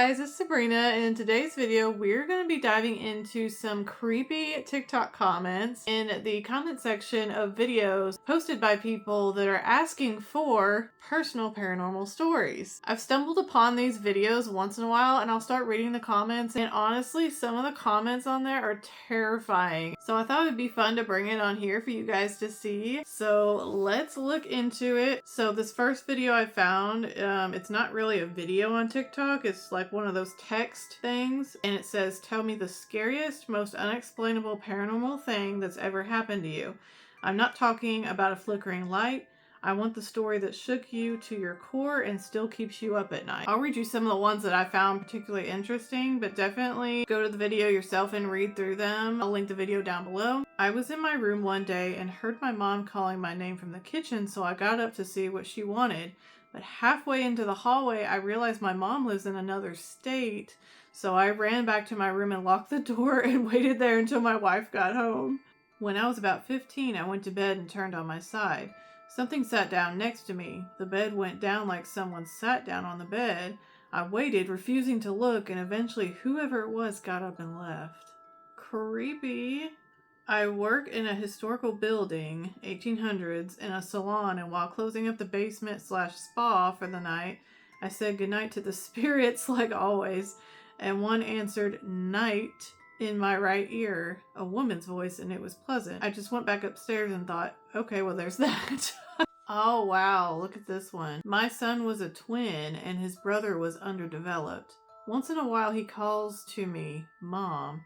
guys, it's Sabrina, and in today's video we're going to be diving into some creepy TikTok comments in the comment section of videos posted by people that are asking for personal paranormal stories. I've stumbled upon these videos once in a while and I'll start reading the comments, and honestly some of the comments on there are terrifying. So I thought it'd be fun to bring it on here for you guys to see. So let's look into it. So this first video I found, it's not really a video on TikTok, it's like one of those text things, and it says, "Tell me the scariest, most unexplainable paranormal thing that's ever happened to you. I'm not talking about a flickering light. I want the story that shook you to your core and still keeps you up at night." I'll read you some of the ones that I found particularly interesting, but definitely go to the video yourself and read through them. I'll link the video down below. "I was in my room one day and heard my mom calling my name from the kitchen, so I got up to see what she wanted. But halfway into the hallway, I realized my mom lives in another state, so I ran back to my room and locked the door and waited there until my wife got home. When I was about 15, I went to bed and turned on my side. Something sat down next to me. The bed went down like someone sat down on the bed. I waited, refusing to look, and eventually whoever it was got up and left." Creepy. "I work in a historical building, 1800s, in a salon, and while closing up the basement/spa for the night, I said goodnight to the spirits like always, and one answered 'night' in my right ear, a woman's voice, and it was pleasant. I just went back upstairs and thought, okay, well there's that." Oh wow, look at this one. "My son was a twin and his brother was underdeveloped. Once in a while he calls to me, 'Mom.'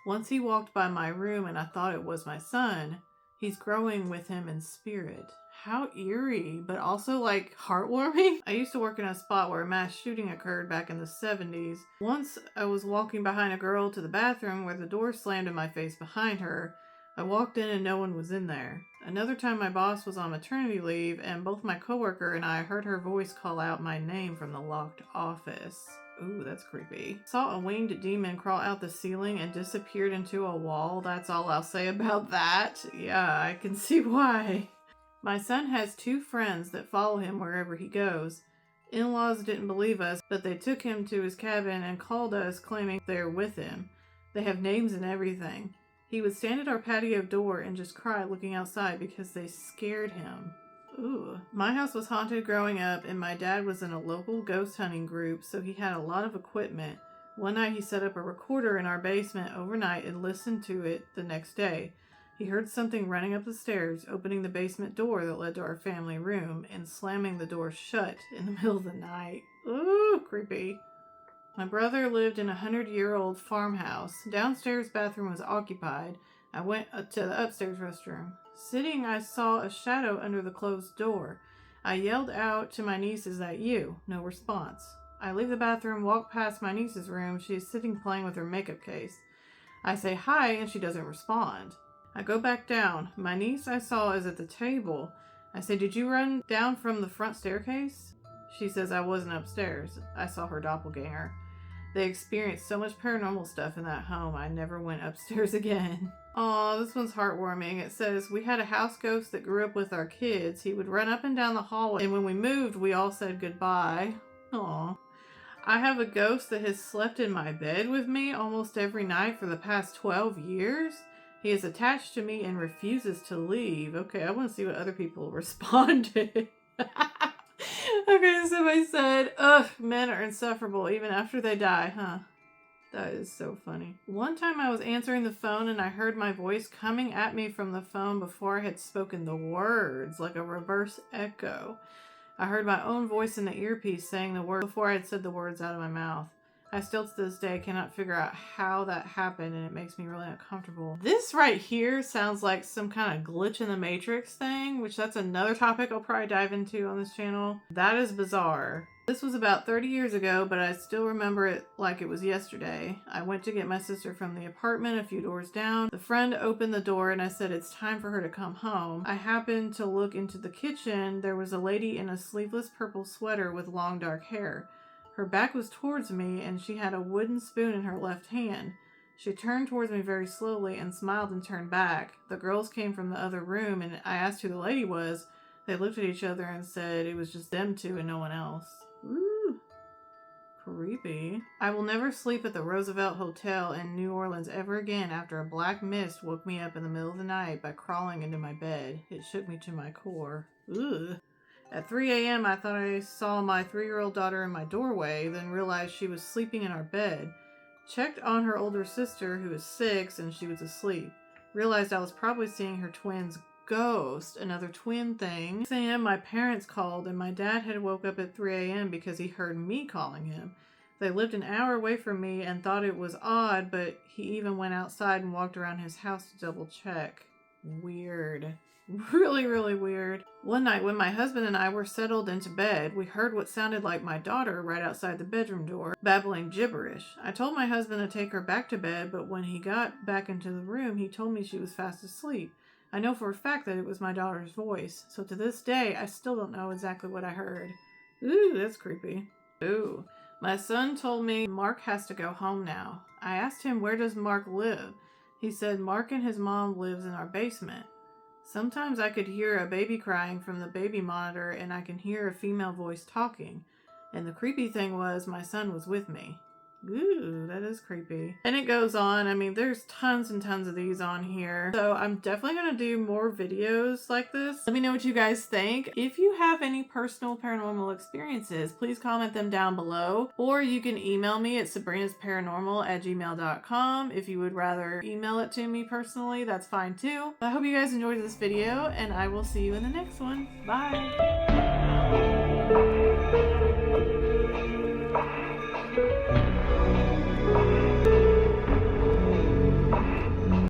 Once he walked by my room and I thought it was my son. He's growing with him in spirit." How eerie, but also like heartwarming. "I used to work in a spot where a mass shooting occurred back in the 70s. Once I was walking behind a girl to the bathroom where the door slammed in my face behind her. I walked in and no one was in there. Another time my boss was on maternity leave and both my coworker and I heard her voice call out my name from the locked office." Ooh, that's creepy. "Saw a winged demon crawl out the ceiling and disappeared into a wall. That's all I'll say about that." Yeah, I can see why. "My son has two friends that follow him wherever he goes. In-laws didn't believe us, but they took him to his cabin and called us claiming they're with him. They have names and everything. He would stand at our patio door and just cry looking outside because they scared him." Ooh. "My house was haunted growing up and my dad was in a local ghost hunting group, so he had a lot of equipment. One night he set up a recorder in our basement overnight and listened to it the next day. He heard something running up the stairs, opening the basement door that led to our family room, and slamming the door shut in the middle of the night." Ooh, creepy. "My brother lived in a 100-year-old farmhouse. Downstairs bathroom was occupied. I went up to the upstairs restroom. Sitting, I saw a shadow under the closed door. I yelled out to my niece, 'Is that you?' No response. I leave the bathroom, walk past my niece's room. She is sitting playing with her makeup case. I say hi and she doesn't respond. I go back down. My niece I saw is at the table. I say, 'Did you run down from the front staircase?' She says, 'I wasn't upstairs. I saw her doppelganger.' They experienced so much paranormal stuff in that home, I never went upstairs again." Aw, this one's heartwarming. It says, "We had a house ghost that grew up with our kids. He would run up and down the hallway, and when we moved, we all said goodbye." Aw. "I have a ghost that has slept in my bed with me almost every night for the past 12 years. He is attached to me and refuses to leave." Okay, I want to see what other people responded. Okay, somebody said, "Ugh, men are insufferable even after they die, huh?" That is so funny. "One time I was answering the phone and I heard my voice coming at me from the phone before I had spoken the words, like a reverse echo. I heard my own voice in the earpiece saying the word before I had said the words out of my mouth. I still to this day cannot figure out how that happened and it makes me really uncomfortable." This right here sounds like some kind of glitch in the Matrix thing, which that's another topic I'll probably dive into on this channel. That is bizarre. "This was about 30 years ago, but I still remember it like it was yesterday. I went to get my sister from the apartment a few doors down. The friend opened the door and I said it's time for her to come home. I happened to look into the kitchen. There was a lady in a sleeveless purple sweater with long dark hair. Her back was towards me and she had a wooden spoon in her left hand. She turned towards me very slowly and smiled and turned back. The girls came from the other room and I asked who the lady was. They looked at each other and said it was just them two and no one else." Ooh, creepy. creepy. I will never sleep at the Roosevelt Hotel in New Orleans ever again after a black mist woke me up in the middle of the night by crawling into my bed. It shook me to my core. Ugh. At 3 a.m. I thought I saw my 3-year-old daughter in my doorway, then realized she was sleeping in our bed. Checked on her older sister, who was 6, and she was asleep. Realized I was probably seeing her twin's ghost, another twin thing. 6 a.m. my parents called, and my dad had woke up at 3 a.m. because he heard me calling him. They lived an hour away from me and thought it was odd, but he even went outside and walked around his house to double check. Weird. Really, really weird. One night when my husband and I were settled into bed, we heard what sounded like my daughter right outside the bedroom door, babbling gibberish. I told my husband to take her back to bed, but when he got back into the room, he told me she was fast asleep. I know for a fact that it was my daughter's voice, so to this day, I still don't know exactly what I heard. Ooh, that's creepy. Ooh. My son told me Mark has to go home now. I asked him, where does Mark live? He said Mark and his mom lives in our basement. Sometimes I could hear a baby crying from the baby monitor, and I can hear a female voice talking. And the creepy thing was, my son was with me. Ooh, that is creepy. And it goes on. I mean, there's tons and tons of these on here. So I'm definitely going to do more videos like this. Let me know what you guys think. If you have any personal paranormal experiences, please comment them down below. Or you can email me at sabrinasparanormal@gmail.com. If you would rather email it to me personally, that's fine too. I hope you guys enjoyed this video, and I will see you in the next one. Bye!